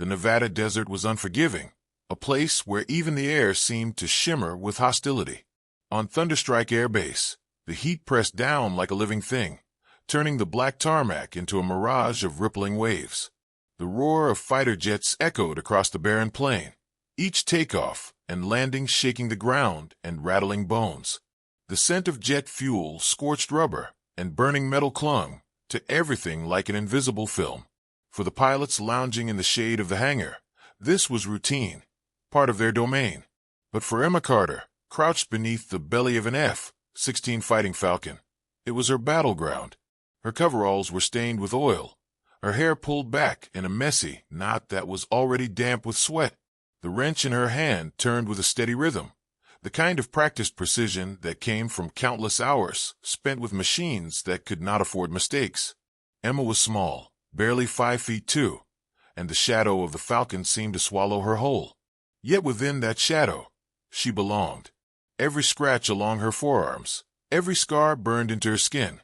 The Nevada desert was unforgiving, a place where even the air seemed to shimmer with hostility. On Thunderstrike Air Base, the heat pressed down like a living thing, turning the black tarmac into a mirage of rippling waves. The roar of fighter jets echoed across the barren plain, each takeoff and landing shaking the ground and rattling bones. The scent of jet fuel, scorched rubber, and burning metal clung to everything like an invisible film. For the pilots lounging in the shade of the hangar, this was routine, part of their domain. But for Emma Carter, crouched beneath the belly of an F-16 Fighting Falcon, it was her battleground. Her coveralls were stained with oil, her hair pulled back in a messy knot that was already damp with sweat. The wrench in her hand turned with a steady rhythm, the kind of practiced precision that came from countless hours spent with machines that could not afford mistakes. Emma was small, barely 5'2", and the shadow of the Falcon seemed to swallow her whole. Yet within that shadow, she belonged. Every scratch along her forearms, every scar burned into her skin,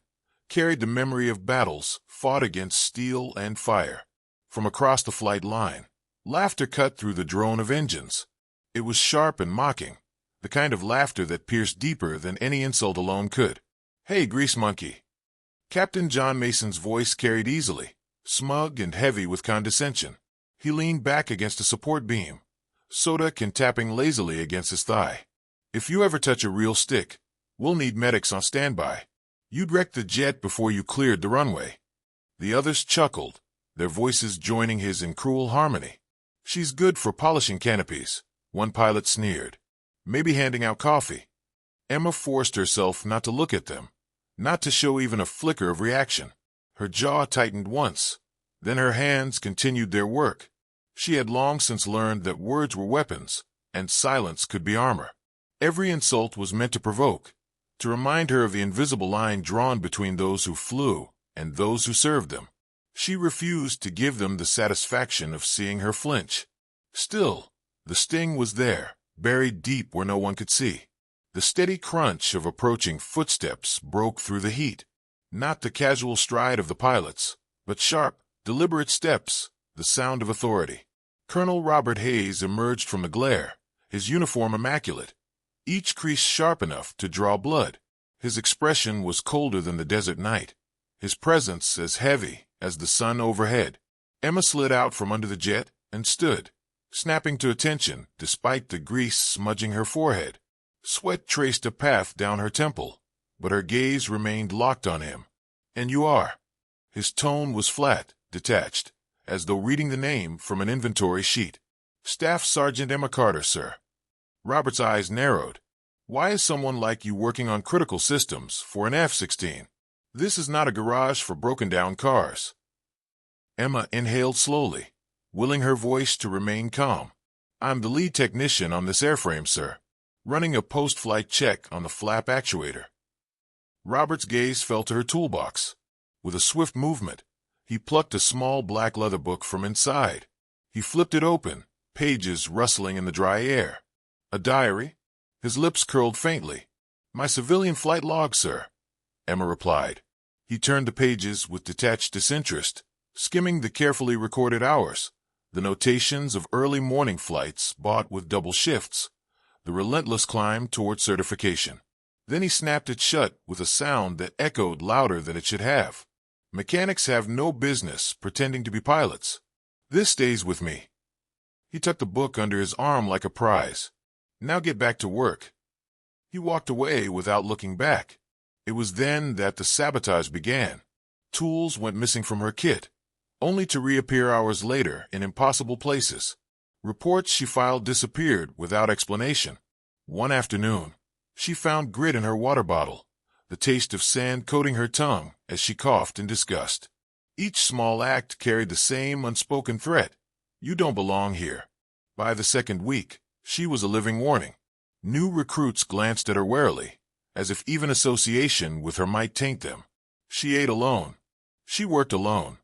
carried the memory of battles fought against steel and fire. From across the flight line, laughter cut through the drone of engines. It was sharp and mocking, the kind of laughter that pierced deeper than any insult alone could. "Hey, grease monkey." Captain John Mason's voice carried easily, smug and heavy with condescension. He leaned back against a support beam, soda can tapping lazily against his thigh. "If you ever touch a real stick, we'll need medics on standby. You'd wreck the jet before you cleared the runway." The others chuckled, their voices joining his in cruel harmony. "She's good for polishing canopies," one pilot sneered. "Maybe handing out coffee." Emma forced herself not to look at them, not to show even a flicker of reaction. Her jaw tightened once, then her hands continued their work. She had long since learned that words were weapons, and silence could be armor. Every insult was meant to provoke, to remind her of the invisible line drawn between those who flew and those who served them. She refused to give them the satisfaction of seeing her flinch. Still, the sting was there, buried deep where no one could see. The steady crunch of approaching footsteps broke through the heat. Not the casual stride of the pilots, but sharp, deliberate steps, the sound of authority. Colonel Robert Hayes emerged from the glare, his uniform immaculate, each crease sharp enough to draw blood. His expression was colder than the desert night, his presence as heavy as the sun overhead. Emma slid out from under the jet and stood, snapping to attention despite the grease smudging her forehead. Sweat traced a path down her temple, but her gaze remained locked on him. "And you are?" His tone was flat, detached, as though reading the name from an inventory sheet. "Staff Sergeant Emma Carter, sir." Robert's eyes narrowed. "Why is someone like you working on critical systems for an F-16? This is not a garage for broken-down cars." Emma inhaled slowly, willing her voice to remain calm. "I'm the lead technician on this airframe, sir, running a post-flight check on the flap actuator." Robert's gaze fell to her toolbox. With a swift movement, he plucked a small black leather book from inside. He flipped it open, pages rustling in the dry air. "A diary?" His lips curled faintly. "My civilian flight log, sir," Emma replied. He turned the pages with detached disinterest, skimming the carefully recorded hours, the notations of early morning flights bought with double shifts, the relentless climb toward certification. Then he snapped it shut with a sound that echoed louder than it should have. "Mechanics have no business pretending to be pilots. This stays with me." He tucked the book under his arm like a prize. "Now get back to work." He walked away without looking back. It was then that the sabotage began. Tools went missing from her kit, only to reappear hours later in impossible places. Reports she filed disappeared without explanation. One afternoon, she found grit in her water bottle, the taste of sand coating her tongue as she coughed in disgust. Each small act carried the same unspoken threat: "You don't belong here." By the second week, she was a living warning. New recruits glanced at her warily, as if even association with her might taint them. She ate alone. She worked alone.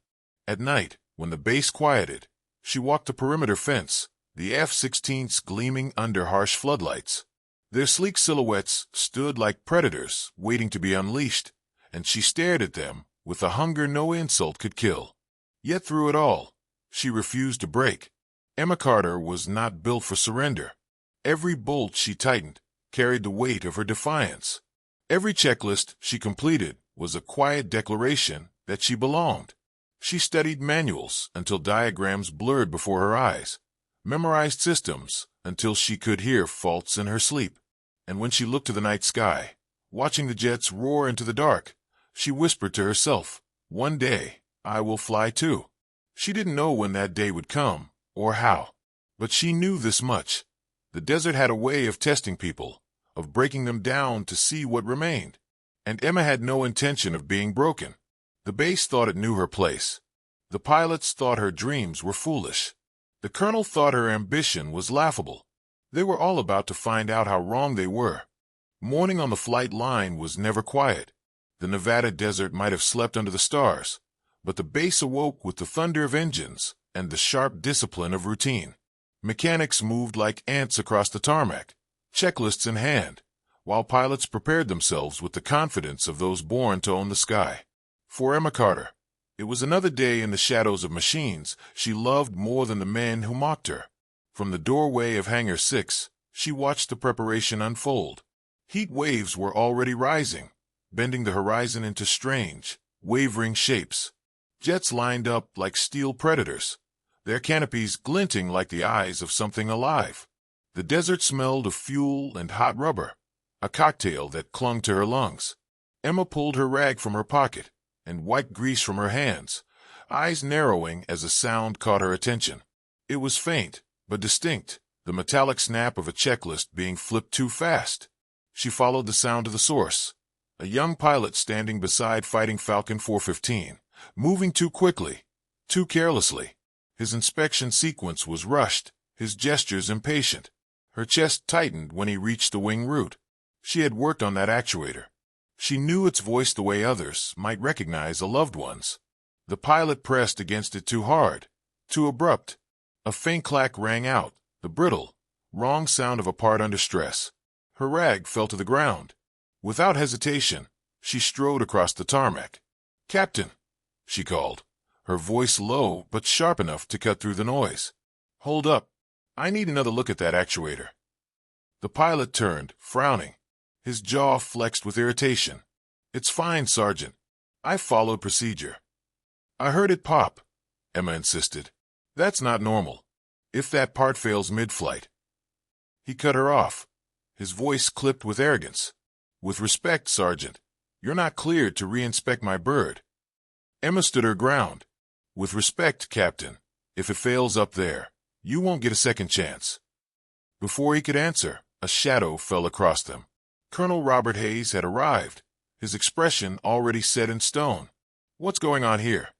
At night, when the base quieted, she walked the perimeter fence, the F-16s gleaming under harsh floodlights. Their sleek silhouettes stood like predators waiting to be unleashed, and she stared at them with a hunger no insult could kill. Yet through it all, she refused to break. Emma Carter was not built for surrender. Every bolt she tightened carried the weight of her defiance. Every checklist she completed was a quiet declaration that she belonged. She studied manuals until diagrams blurred before her eyes, memorized systems until she could hear faults in her sleep. And when she looked to the night sky, watching the jets roar into the dark, she whispered to herself, "One day, I will fly too." She didn't know when that day would come, or how. But she knew this much. The desert had a way of testing people, of breaking them down to see what remained. And Emma had no intention of being broken. The base thought it knew her place. The pilots thought her dreams were foolish. The colonel thought her ambition was laughable. They were all about to find out how wrong they were. Morning on the flight line was never quiet. The Nevada desert might have slept under the stars, but the base awoke with the thunder of engines and the sharp discipline of routine. Mechanics moved like ants across the tarmac, checklists in hand, while pilots prepared themselves with the confidence of those born to own the sky. For Emma Carter, it was another day in the shadows of machines she loved more than the men who mocked her. From the doorway of Hangar 6, she watched the preparation unfold. Heat waves were already rising, bending the horizon into strange, wavering shapes. Jets lined up like steel predators, their canopies glinting like the eyes of something alive. The desert smelled of fuel and hot rubber, a cocktail that clung to her lungs. Emma pulled her rag from her pocket and wiped grease from her hands, eyes narrowing as a sound caught her attention. It was faint, but distinct, the metallic snap of a checklist being flipped too fast. She followed the sound to the source, a young pilot standing beside Fighting Falcon 415, moving too quickly, too carelessly. His inspection sequence was rushed, his gestures impatient. Her chest tightened when he reached the wing root. She had worked on that actuator. She knew its voice the way others might recognize a loved one's. The pilot pressed against it too hard, too abrupt. A faint clack rang out, the brittle, wrong sound of a part under stress. Her rag fell to the ground. Without hesitation, she strode across the tarmac. "Captain," she called, her voice low but sharp enough to cut through the noise. "Hold up. I need another look at that actuator." The pilot turned, frowning. His jaw flexed with irritation. "It's fine, Sergeant. I followed procedure." "I heard it pop," Emma insisted. "That's not normal. If that part fails mid-flight." He cut her off, his voice clipped with arrogance. "With respect, Sergeant, you're not cleared to re-inspect my bird." Emma stood her ground. "With respect, Captain, if it fails up there, you won't get a second chance." Before he could answer, a shadow fell across them. Colonel Robert Hayes had arrived, his expression already set in stone. "What's going on here?"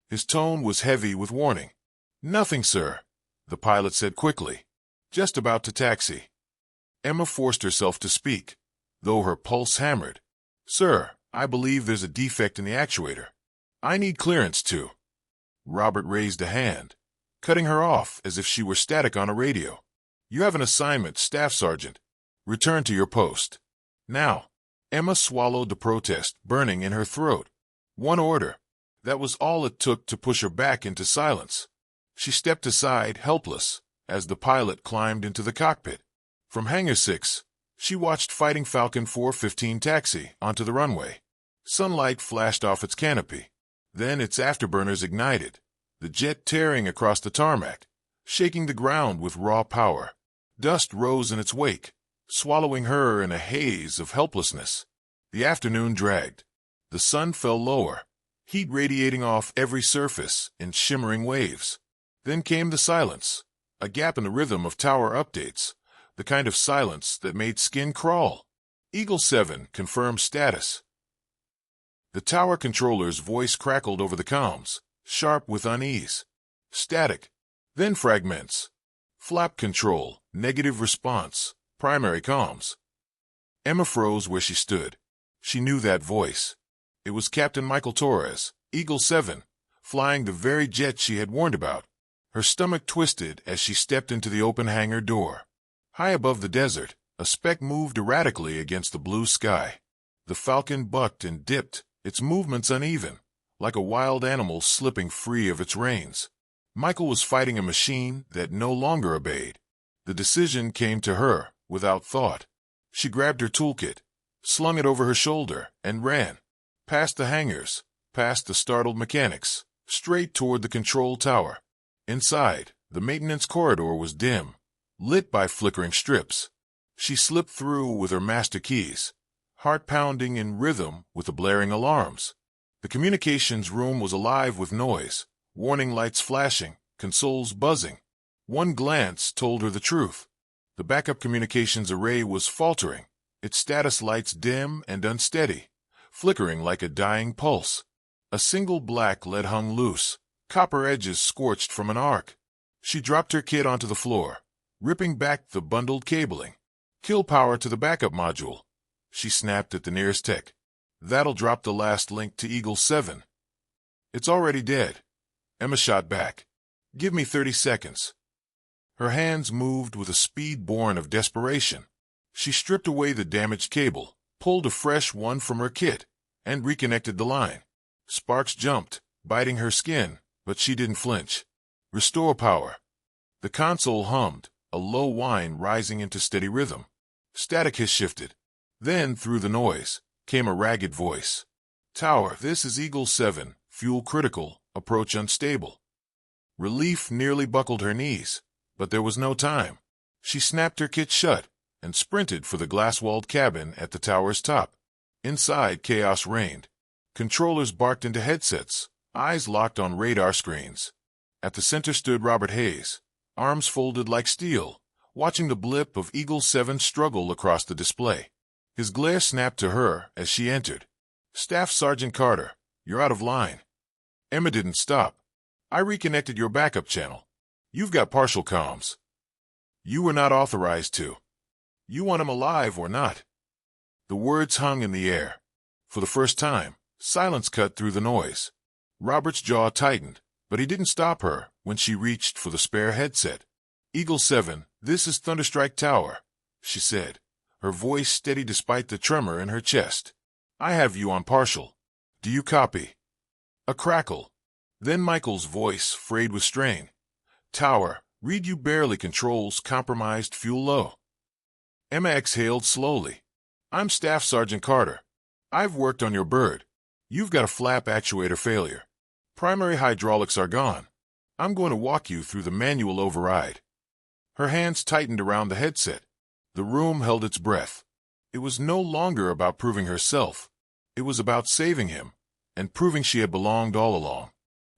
His tone was heavy with warning. "Nothing, sir," the pilot said quickly. "Just about to taxi." Emma forced herself to speak, though her pulse hammered. "Sir, I believe there's a defect in the actuator. I need clearance to—" Robert raised a hand, cutting her off as if she were static on a radio. "You have an assignment, Staff Sergeant. Return to your post. Now." Emma swallowed the protest burning in her throat. One order. That was all it took to push her back into silence. She stepped aside, helpless, as the pilot climbed into the cockpit. From Hangar 6, she watched Fighting Falcon 415 taxi onto the runway. Sunlight flashed off its canopy. Then its afterburners ignited, the jet tearing across the tarmac, shaking the ground with raw power. Dust rose in its wake, swallowing her in a haze of helplessness. The afternoon dragged. The sun fell lower, heat radiating off every surface in shimmering waves. Then came the silence, a gap in the rhythm of tower updates, the kind of silence that made skin crawl. Eagle 7 confirmed status. The tower controller's voice crackled over the comms, sharp with unease. Static. Then fragments. Flap control, negative response, primary comms. Emma froze where she stood. She knew that voice. It was Captain Michael Torres, Eagle 7, flying the very jet she had warned about. Her stomach twisted as she stepped into the open hangar door. High above the desert, a speck moved erratically against the blue sky. The Falcon bucked and dipped, its movements uneven, like a wild animal slipping free of its reins. Michael was fighting a machine that no longer obeyed. The decision came to her without thought. She grabbed her toolkit, slung it over her shoulder, and ran. Past the hangars, past the startled mechanics, straight toward the control tower. Inside, the maintenance corridor was dim, lit by flickering strips. She slipped through with her master keys, heart pounding in rhythm with the blaring alarms. The communications room was alive with noise, warning lights flashing, consoles buzzing. One glance told her the truth. The backup communications array was faltering, its status lights dim and unsteady, flickering like a dying pulse. A single black lead hung loose, copper edges scorched from an arc. She dropped her kit onto the floor, ripping back the bundled cabling. Kill power to the backup module. She snapped at the nearest tech. That'll drop the last link to Eagle 7. It's already dead. Emma shot back. Give me 30 seconds. Her hands moved with a speed born of desperation. She stripped away the damaged cable, pulled a fresh one from her kit, and reconnected the line. Sparks jumped, biting her skin, but she didn't flinch. Restore power. The console hummed, a low whine rising into steady rhythm. Static hiss shifted. Then, through the noise, came a ragged voice. Tower, this is Eagle 7, fuel critical, approach unstable. Relief nearly buckled her knees, but there was no time. She snapped her kit shut and sprinted for the glass-walled cabin at the tower's top. Inside, chaos reigned. Controllers barked into headsets, eyes locked on radar screens. At the center stood Robert Hayes, arms folded like steel, watching the blip of Eagle 7 struggle across the display. His glare snapped to her as she entered. Staff Sergeant Carter, you're out of line. Emma didn't stop. I reconnected your backup channel. You've got partial comms. You were not authorized to. You want him alive or not? The words hung in the air. For the first time, silence cut through the noise. Robert's jaw tightened, but he didn't stop her when she reached for the spare headset. Eagle 7, this is Thunderstrike Tower, she said, her voice steady despite the tremor in her chest. I have you on partial. Do you copy? A crackle. Then Michael's voice frayed with strain. Tower, read you barely controls compromised fuel low. Emma exhaled slowly. I'm Staff Sergeant Carter. I've worked on your bird. You've got a flap actuator failure. Primary hydraulics are gone. I'm going to walk you through the manual override. Her hands tightened around the headset. The room held its breath. It was no longer about proving herself. It was about saving him, and proving she had belonged all along.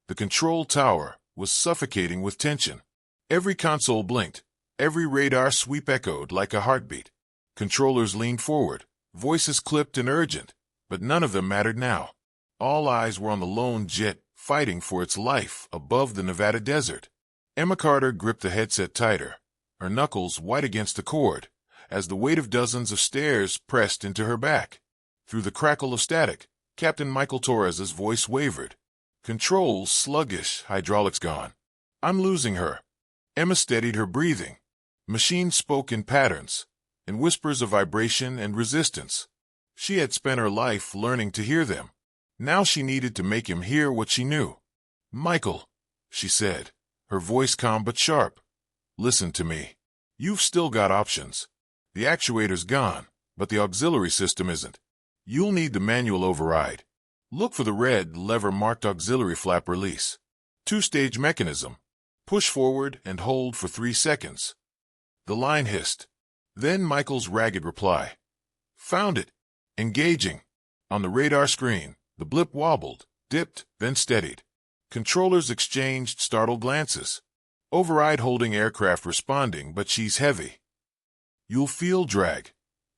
The control tower was suffocating with tension. Every console blinked. Every radar sweep echoed like a heartbeat. Controllers leaned forward, voices clipped and urgent, but none of them mattered now. All eyes were on the lone jet fighting for its life above the Nevada desert. Emma Carter gripped the headset tighter, her knuckles white against the cord, as the weight of dozens of stairs pressed into her back. Through the crackle of static, Captain Michael Torres's voice wavered. Controls sluggish, hydraulics gone. I'm losing her. Emma steadied her breathing. Machines spoke in patterns, in whispers of vibration and resistance. She had spent her life learning to hear them. Now she needed to make him hear what she knew. Michael, she said, her voice calm but sharp. Listen to me. You've still got options. The actuator's gone, but the auxiliary system isn't. You'll need the manual override. Look for the red lever marked auxiliary flap release. Two-stage mechanism. Push forward and hold for 3 seconds. The line hissed. Then Michael's ragged reply. Found it. Engaging. On the radar screen, the blip wobbled, dipped, then steadied. Controllers exchanged startled glances. Override holding aircraft responding, but she's heavy. You'll feel drag,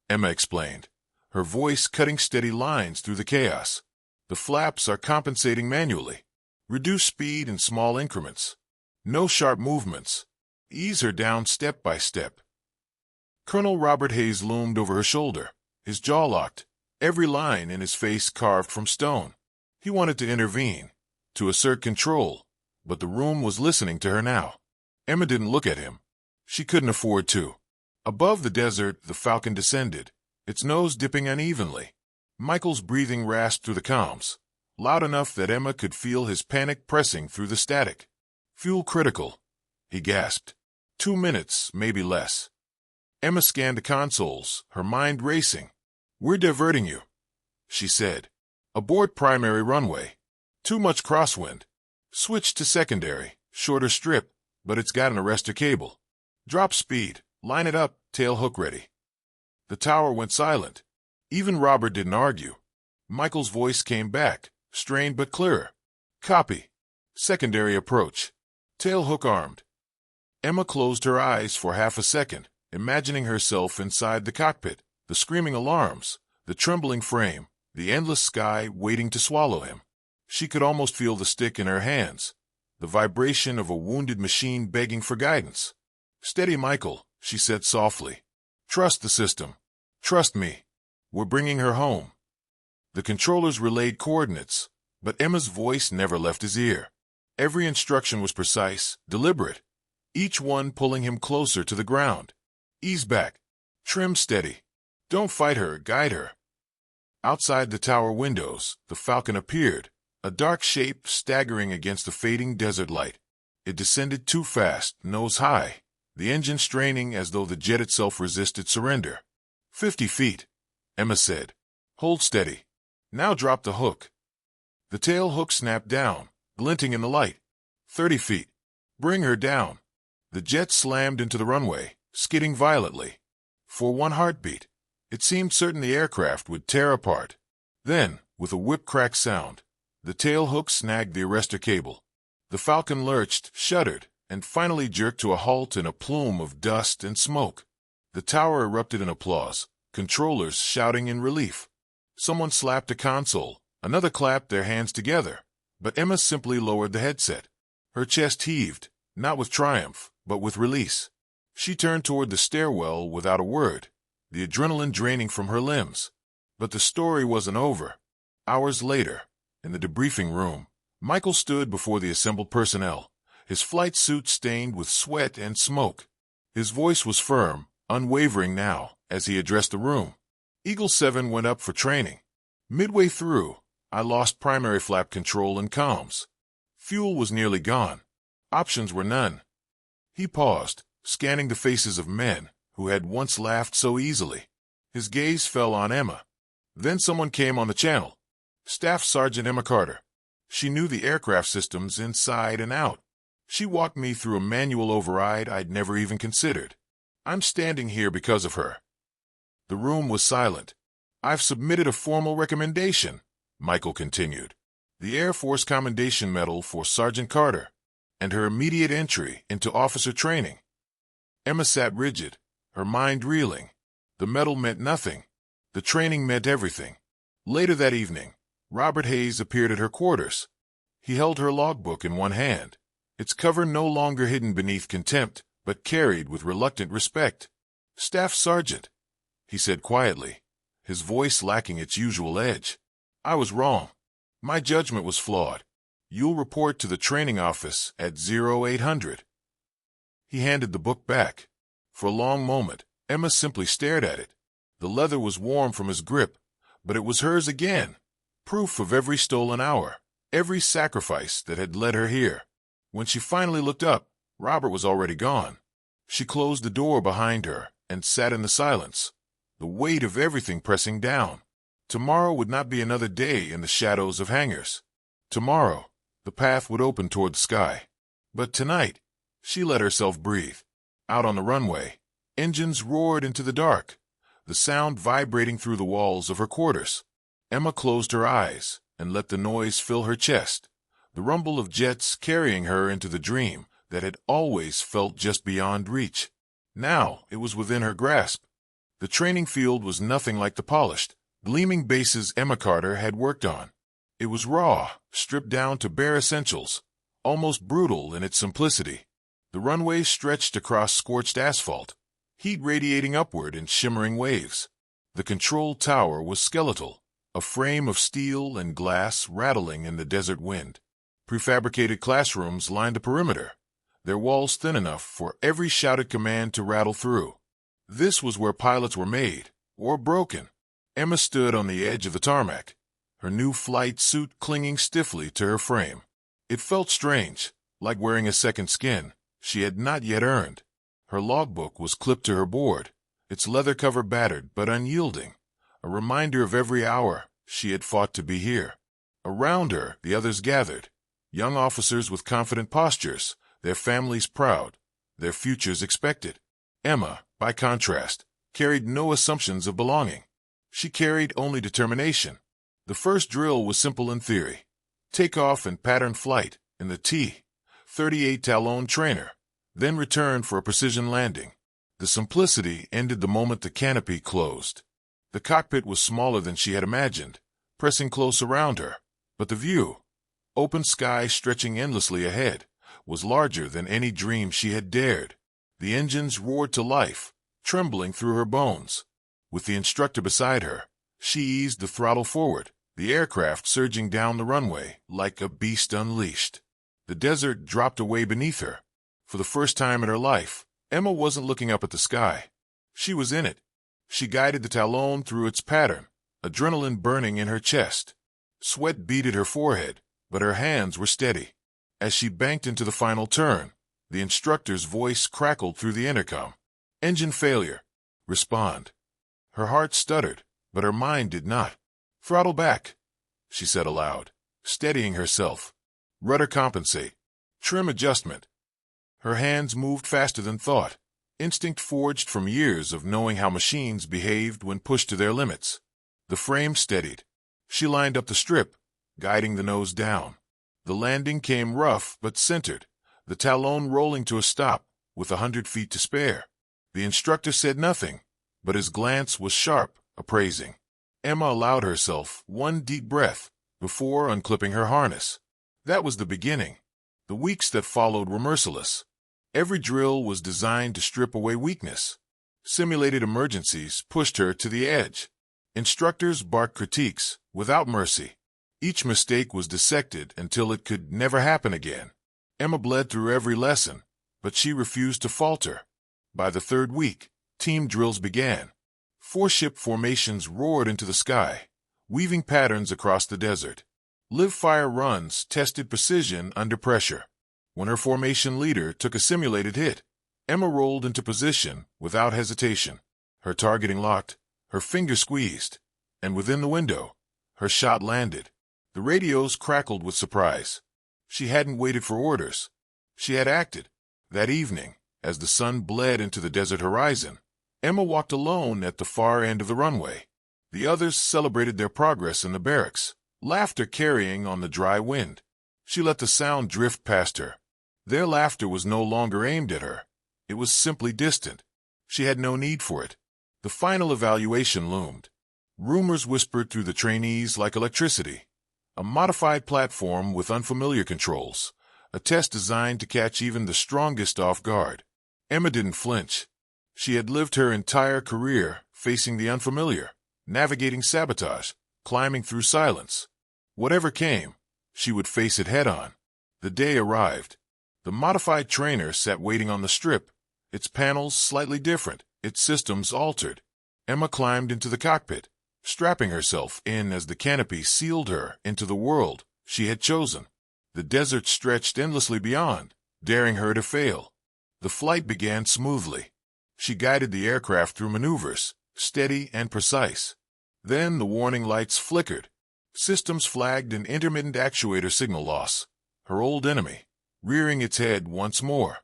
Emma explained, her voice cutting steady lines through the chaos. The flaps are compensating manually. Reduce speed in small increments. No sharp movements. Ease her down step by step. Colonel Robert Hayes loomed over her shoulder, his jaw locked, every line in his face carved from stone. He wanted to intervene, to assert control, but the room was listening to her now. Emma didn't look at him. She couldn't afford to. Above the desert, the Falcon descended, its nose dipping unevenly. Michael's breathing rasped through the comms, loud enough that Emma could feel his panic pressing through the static. Fuel critical, he gasped. 2 minutes, maybe less. Emma scanned the consoles, her mind racing. We're diverting you, she said. Abort primary runway. Too much crosswind. Switch to secondary, shorter strip, but it's got an arrestor cable. Drop speed, line it up, tail hook ready. The tower went silent. Even Robert didn't argue. Michael's voice came back, strained but clearer. Copy. Secondary approach. Tail hook armed. Emma closed her eyes for half a second, imagining herself inside the cockpit, the screaming alarms, the trembling frame, the endless sky waiting to swallow him. She could almost feel the stick in her hands, the vibration of a wounded machine begging for guidance. Steady, Michael, she said softly. Trust the system. Trust me. We're bringing her home. The controllers relayed coordinates, but Emma's voice never left his ear. Every instruction was precise, deliberate, each one pulling him closer to the ground. Ease back. Trim steady. Don't fight her, guide her. Outside the tower windows, the Falcon appeared, a dark shape staggering against the fading desert light. It descended too fast, nose high, the engine straining as though the jet itself resisted surrender. 50 feet, Emma said. Hold steady. Now drop the hook. The tail hook snapped down, glinting in the light. 30 feet. Bring her down. The jet slammed into the runway, skidding violently. For one heartbeat, it seemed certain the aircraft would tear apart. Then, with a whip-crack sound, the tail hook snagged the arrestor cable. The Falcon lurched, shuddered, and finally jerked to a halt in a plume of dust and smoke. The tower erupted in applause, controllers shouting in relief. Someone slapped a console, another clapped their hands together, but Emma simply lowered the headset. Her chest heaved, not with triumph, but with release. She turned toward the stairwell without a word, the adrenaline draining from her limbs. But the story wasn't over. Hours later, in the debriefing room, Michael stood before the assembled personnel, his flight suit stained with sweat and smoke. His voice was firm, unwavering now, as he addressed the room. Eagle 7 went up for training. Midway through, I lost primary flap control and comms. Fuel was nearly gone. Options were none. He paused, scanning the faces of men who had once laughed so easily. His gaze fell on Emma. Then someone came on the channel. Staff Sergeant Emma Carter. She knew the aircraft systems inside and out. She walked me through a manual override I'd never even considered. I'm standing here because of her. The room was silent. I've submitted a formal recommendation, Michael continued. The Air Force Commendation Medal for Sergeant Carter, and her immediate entry into officer training. Emma sat rigid, her mind reeling. The medal meant nothing. The training meant everything. Later that evening, Robert Hayes appeared at her quarters. He held her logbook in one hand, its cover no longer hidden beneath contempt, but carried with reluctant respect. Staff Sergeant, he said quietly, his voice lacking its usual edge. I was wrong. My judgment was flawed. You'll report to the training office at 0800. He handed the book back. For a long moment, Emma simply stared at it. The leather was warm from his grip, but it was hers again. Proof of every stolen hour, every sacrifice that had led her here. When she finally looked up, Robert was already gone. She closed the door behind her and sat in the silence, the weight of everything pressing down. Tomorrow would not be another day in the shadows of hangars. Tomorrow, the path would open toward the sky. But tonight, she let herself breathe. Out on the runway, engines roared into the dark, the sound vibrating through the walls of her quarters. Emma closed her eyes and let the noise fill her chest, the rumble of jets carrying her into the dream that had always felt just beyond reach. Now it was within her grasp. The training field was nothing like the polished, gleaming bases Emma Carter had worked on. It was raw, stripped down to bare essentials, almost brutal in its simplicity. The runway stretched across scorched asphalt, heat radiating upward in shimmering waves. The control tower was skeletal, a frame of steel and glass rattling in the desert wind. Prefabricated classrooms lined the perimeter, their walls thin enough for every shouted command to rattle through. This was where pilots were made, or broken. Emma stood on the edge of the tarmac, her new flight suit clinging stiffly to her frame. It felt strange, like wearing a second skin she had not yet earned. Her logbook was clipped to her board, its leather cover battered but unyielding, a reminder of every hour she had fought to be here. Around her, the others gathered, young officers with confident postures, their families proud, their futures expected. Emma, by contrast, carried no assumptions of belonging. She carried only determination. The first drill was simple in theory. Takeoff and pattern flight in the T-38 Talon trainer, then return for a precision landing. The simplicity ended the moment the canopy closed. The cockpit was smaller than she had imagined, pressing close around her, but the view, open sky stretching endlessly ahead, was larger than any dream she had dared. The engines roared to life, trembling through her bones. With the instructor beside her, she eased the throttle forward, the aircraft surging down the runway like a beast unleashed. The desert dropped away beneath her. For the first time in her life, Emma wasn't looking up at the sky. She was in it. She guided the Talon through its pattern, adrenaline burning in her chest. Sweat beaded her forehead, but her hands were steady. As she banked into the final turn, the instructor's voice crackled through the intercom. Engine failure. Respond. Her heart stuttered, but her mind did not. Throttle back, she said aloud, steadying herself. Rudder compensate. Trim adjustment. Her hands moved faster than thought, instinct forged from years of knowing how machines behaved when pushed to their limits. The frame steadied. She lined up the strip, guiding the nose down. The landing came rough but centered, the Talon rolling to a stop, with 100 feet to spare. The instructor said nothing, but his glance was sharp, appraising. Emma allowed herself one deep breath before unclipping her harness. That was the beginning. The weeks that followed were merciless. Every drill was designed to strip away weakness. Simulated emergencies pushed her to the edge. Instructors barked critiques without mercy. Each mistake was dissected until it could never happen again. Emma bled through every lesson, but she refused to falter. By the third week, team drills began. 4-ship formations roared into the sky, weaving patterns across the desert. Live-fire runs tested precision under pressure. When her formation leader took a simulated hit, Emma rolled into position without hesitation. Her targeting locked, her finger squeezed, and within the window, her shot landed. The radios crackled with surprise. She hadn't waited for orders. She had acted. That evening, as the sun bled into the desert horizon, Emma walked alone at the far end of the runway. The others celebrated their progress in the barracks, laughter carrying on the dry wind. She let the sound drift past her. Their laughter was no longer aimed at her. It was simply distant. She had no need for it. The final evaluation loomed. Rumors whispered through the trainees like electricity. A modified platform with unfamiliar controls. A test designed to catch even the strongest off guard. Emma didn't flinch. She had lived her entire career facing the unfamiliar, navigating sabotage, climbing through silence. Whatever came, she would face it head-on. The day arrived. The modified trainer sat waiting on the strip, its panels slightly different, its systems altered. Emma climbed into the cockpit, strapping herself in as the canopy sealed her into the world she had chosen. The desert stretched endlessly beyond, daring her to fail. The flight began smoothly. She guided the aircraft through maneuvers, steady and precise. Then the warning lights flickered. Systems flagged an intermittent actuator signal loss. Her old enemy, rearing its head once more.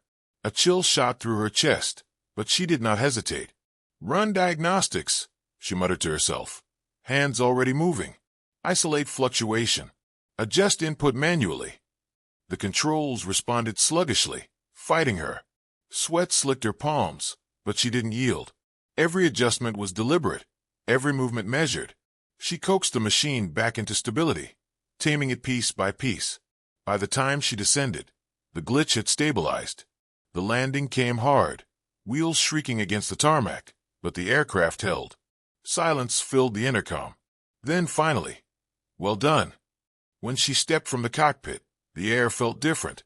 A chill shot through her chest, but she did not hesitate. Run diagnostics, she muttered to herself, hands already moving. Isolate fluctuation. Adjust input manually. The controls responded sluggishly, fighting her. Sweat slicked her palms, but she didn't yield. Every adjustment was deliberate, every movement measured. She coaxed the machine back into stability, taming it piece by piece. By the time she descended, the glitch had stabilized. The landing came hard, wheels shrieking against the tarmac, but the aircraft held. Silence filled the intercom. Then finally, well done. When she stepped from the cockpit, the air felt different,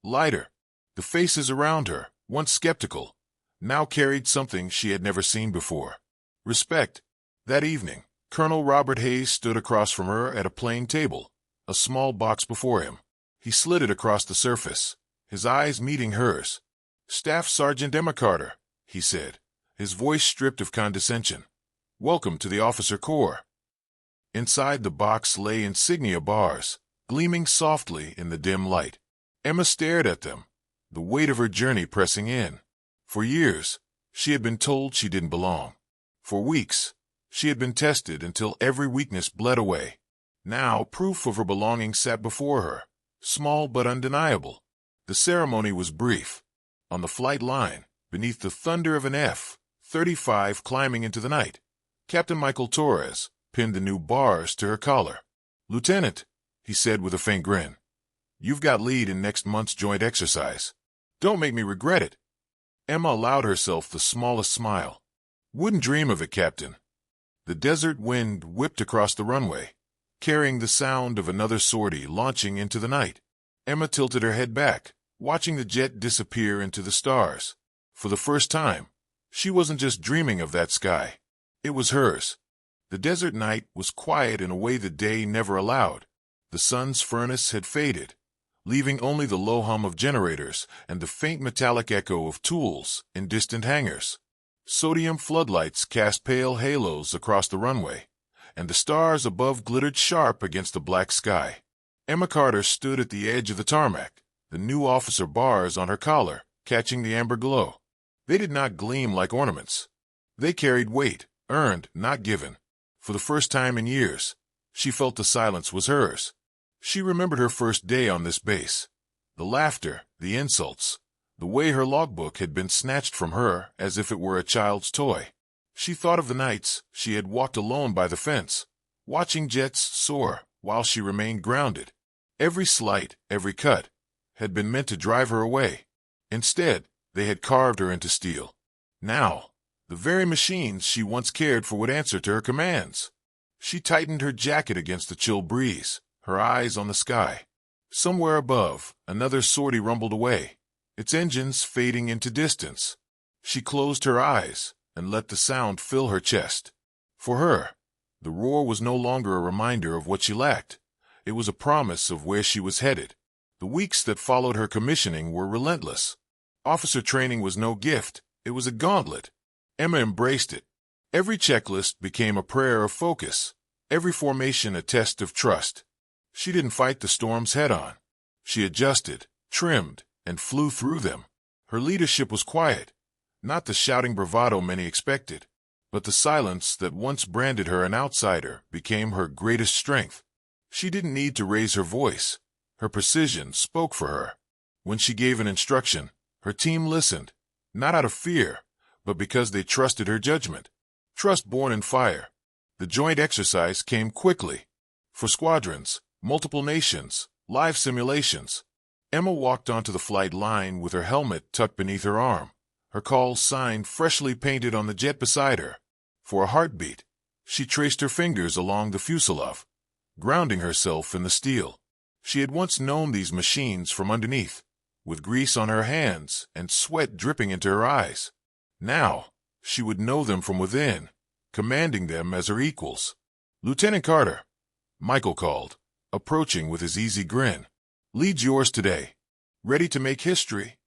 lighter. The faces around her, once skeptical, now carried something she had never seen before. Respect. That evening, Colonel Robert Hayes stood across from her at a plain table, a small box before him. He slid it across the surface, his eyes meeting hers. "Staff Sergeant Emma Carter," he said, his voice stripped of condescension. "Welcome to the officer corps." Inside the box lay insignia bars, gleaming softly in the dim light. Emma stared at them, the weight of her journey pressing in. For years, she had been told she didn't belong. For weeks, she had been tested until every weakness bled away. Now, proof of her belonging sat before her, small but undeniable. The ceremony was brief. On the flight line, beneath the thunder of an F-35 climbing into the night, Captain Michael Torres pinned the new bars to her collar. "Lieutenant," he said with a faint grin, "you've got lead in next month's joint exercise. Don't make me regret it." Emma allowed herself the smallest smile. "Wouldn't dream of it, Captain." The desert wind whipped across the runway, carrying the sound of another sortie launching into the night. Emma tilted her head back, watching the jet disappear into the stars. For the first time, she wasn't just dreaming of that sky. It was hers. The desert night was quiet in a way the day never allowed. The sun's furnace had faded, leaving only the low hum of generators and the faint metallic echo of tools in distant hangars. Sodium floodlights cast pale halos across the runway, and the stars above glittered sharp against the black sky. Emma Carter stood at the edge of the tarmac, the new officer bars on her collar catching the amber glow. They did not gleam like ornaments. They carried weight, earned, not given. For the first time in years, she felt the silence was hers. She remembered her first day on this base. The laughter, the insults, the way her logbook had been snatched from her as if it were a child's toy. She thought of the nights she had walked alone by the fence, watching jets soar while she remained grounded. Every slight, every cut, had been meant to drive her away. Instead, they had carved her into steel. Now, the very machines she once cared for would answer to her commands. She tightened her jacket against the chill breeze, her eyes on the sky. Somewhere above, another sortie rumbled away, its engines fading into distance. She closed her eyes and let the sound fill her chest. For her, the roar was no longer a reminder of what she lacked. It was a promise of where she was headed. The weeks that followed her commissioning were relentless. Officer training was no gift, it was a gauntlet. Emma embraced it. Every checklist became a prayer of focus, every formation a test of trust. She didn't fight the storms head-on. She adjusted, trimmed, and flew through them. Her leadership was quiet, not the shouting bravado many expected, but the silence that once branded her an outsider became her greatest strength. She didn't need to raise her voice. Her precision spoke for her. When she gave an instruction, her team listened, not out of fear, but because they trusted her judgment. Trust born in fire. The joint exercise came quickly. For squadrons, multiple nations, live simulations. Emma walked onto the flight line with her helmet tucked beneath her arm, her call sign freshly painted on the jet beside her. For a heartbeat, she traced her fingers along the fuselage, grounding herself in the steel. She had once known these machines from underneath, with grease on her hands and sweat dripping into her eyes. Now, she would know them from within, commanding them as her equals. "Lieutenant Carter," Michael called, approaching with his easy grin. "Lead's yours today. Ready to make history?"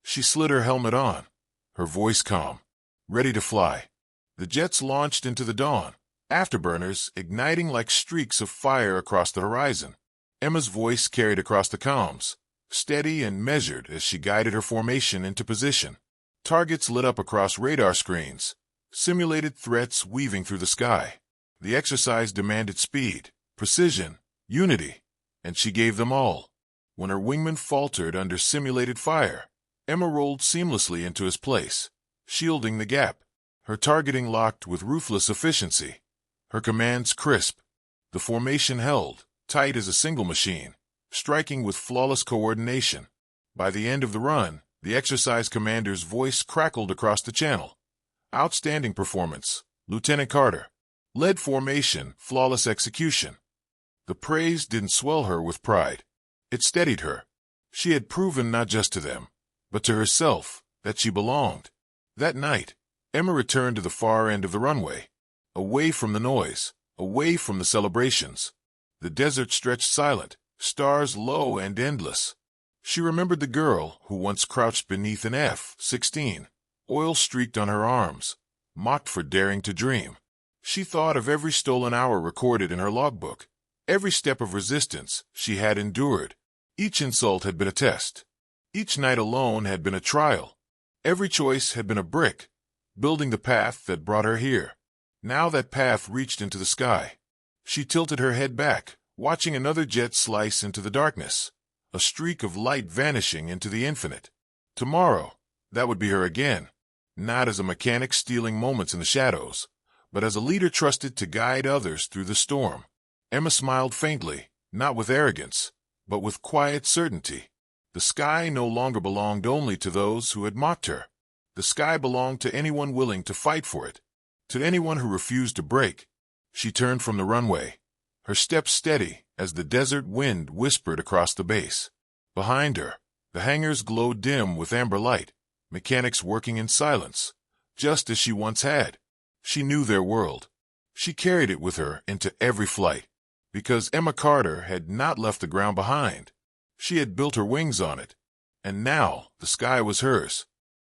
She slid her helmet on, her voice calm, ready to fly. The jets launched into the dawn, afterburners igniting like streaks of fire across the horizon. Emma's voice carried across the comms, steady and measured as she guided her formation into position. Targets lit up across radar screens, simulated threats weaving through the sky. The exercise demanded speed, precision, unity, and she gave them all. When her wingman faltered under simulated fire, Emma rolled seamlessly into his place, shielding the gap. Her targeting locked with ruthless efficiency. Her commands crisp. The formation held, tight as a single machine, striking with flawless coordination. By the end of the run, the exercise commander's voice crackled across the channel. "Outstanding performance, Lieutenant Carter. Led formation, flawless execution." The praise didn't swell her with pride. It steadied her. She had proven not just to them, but to herself, that she belonged. That night, Emma returned to the far end of the runway, away from the noise, away from the celebrations. The desert stretched silent, stars low and endless. She remembered the girl who once crouched beneath an F-16, oil streaked on her arms, mocked for daring to dream. She thought of every stolen hour recorded in her logbook, every step of resistance she had endured. Each insult had been a test. Each night alone had been a trial. Every choice had been a brick, building the path that brought her here. Now that path reached into the sky. She tilted her head back, watching another jet slice into the darkness, a streak of light vanishing into the infinite. Tomorrow, that would be her again, not as a mechanic stealing moments in the shadows, but as a leader trusted to guide others through the storm. Emma smiled faintly, not with arrogance, but with quiet certainty. The sky no longer belonged only to those who had mocked her. The sky belonged to anyone willing to fight for it, to anyone who refused to break. She turned from the runway, her steps steady as the desert wind whispered across the base. Behind her, the hangars glowed dim with amber light, mechanics working in silence, just as she once had. She knew their world. She carried it with her into every flight, because Emma Carter had not left the ground behind. She had built her wings on it, and now the sky was hers.